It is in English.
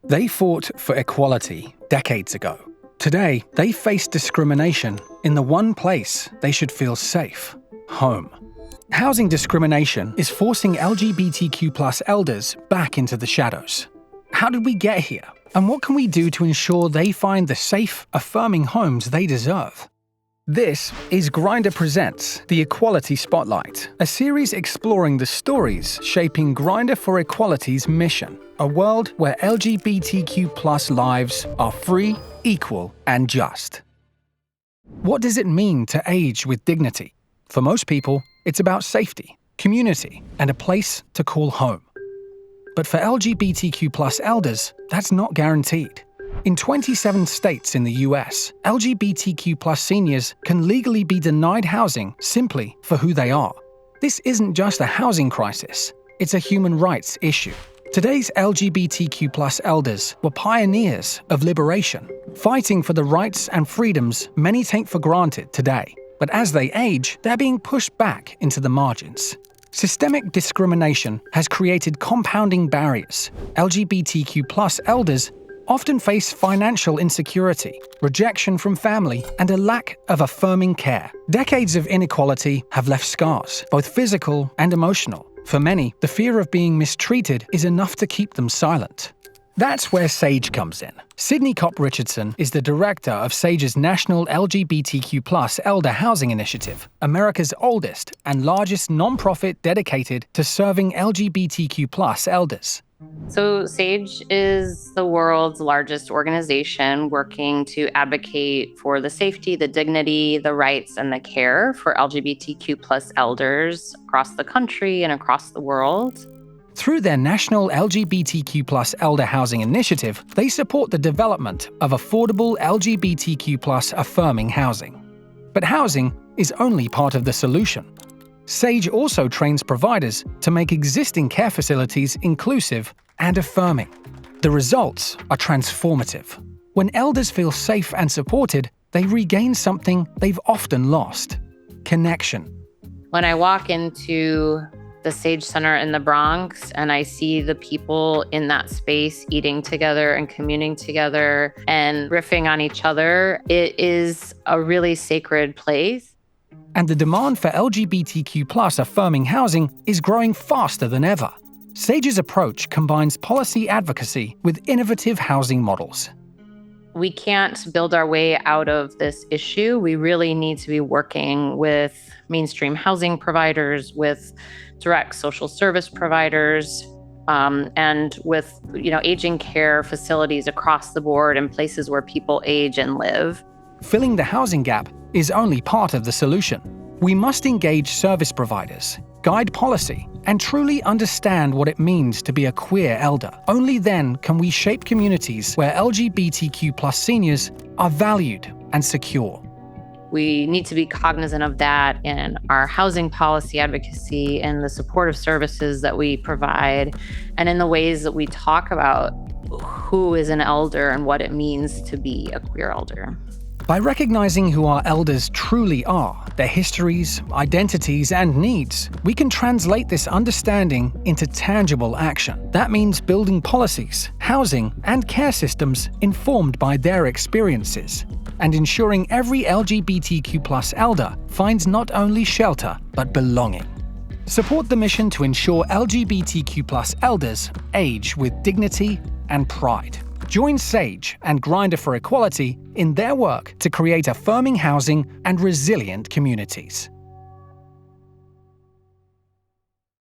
They fought for equality decades ago. Today, they face discrimination in the one place they should feel safe: home. Housing discrimination is forcing LGBTQ+ elders back into the shadows. How did we get here? And what can we do to ensure they find the safe, affirming homes they deserve? This is Grindr Presents The Equality Spotlight, a series exploring the stories shaping Grindr for Equality's mission, a world where LGBTQ+ lives are free, equal, and just. What does it mean to age with dignity? For most people, it's about safety, community, and a place to call home. But for LGBTQ+ elders, that's not guaranteed. In 27 states in the US, LGBTQ+ seniors can legally be denied housing simply for who they are. This isn't just a housing crisis, it's a human rights issue. Today's LGBTQ+ elders were pioneers of liberation, fighting for the rights and freedoms many take for granted today. But as they age, they're being pushed back into the margins. Systemic discrimination has created compounding barriers. LGBTQ+ elders often face financial insecurity, rejection from family, and a lack of affirming care. Decades of inequality have left scars, both physical and emotional. For many, the fear of being mistreated is enough to keep them silent. That's where SAGE comes in. Sydney Kopp Richardson is the director of SAGE's National LGBTQ+ Elder Housing Initiative, America's oldest and largest nonprofit dedicated to serving LGBTQ+ elders. So SAGE is the world's largest organization working to advocate for the safety, the dignity, the rights, and the care for LGBTQ+ elders across the country and across the world. Through their National LGBTQ+ Elder Housing Initiative, they support the development of affordable LGBTQ+ affirming housing. But housing is only part of the solution. SAGE also trains providers to make existing care facilities inclusive and affirming. The results are transformative. When elders feel safe and supported, they regain something they've often lost: connection. When I walk into the SAGE Center in the Bronx and I see the people in that space eating together and communing together and riffing on each other, it is a really sacred place. And the demand for LGBTQ+ affirming housing is growing faster than ever. SAGE's approach combines policy advocacy with innovative housing models. We can't build our way out of this issue. We really need to be working with mainstream housing providers, with direct social service providers, and with aging care facilities across the board in places where people age and live. Filling the housing gap is only part of the solution. We must engage service providers, guide policy, and truly understand what it means to be a queer elder. Only then can we shape communities where LGBTQ+ seniors are valued and secure. We need to be cognizant of that in our housing policy advocacy and the supportive services that we provide, and in the ways that we talk about who is an elder and what it means to be a queer elder. By recognizing who our elders truly are, their histories, identities, and needs, we can translate this understanding into tangible action. That means building policies, housing, and care systems informed by their experiences, and ensuring every LGBTQ+ elder finds not only shelter, but belonging. Support the mission to ensure LGBTQ+ elders age with dignity and pride. Join SAGE and Grindr for Equality in their work to create affirming housing and resilient communities.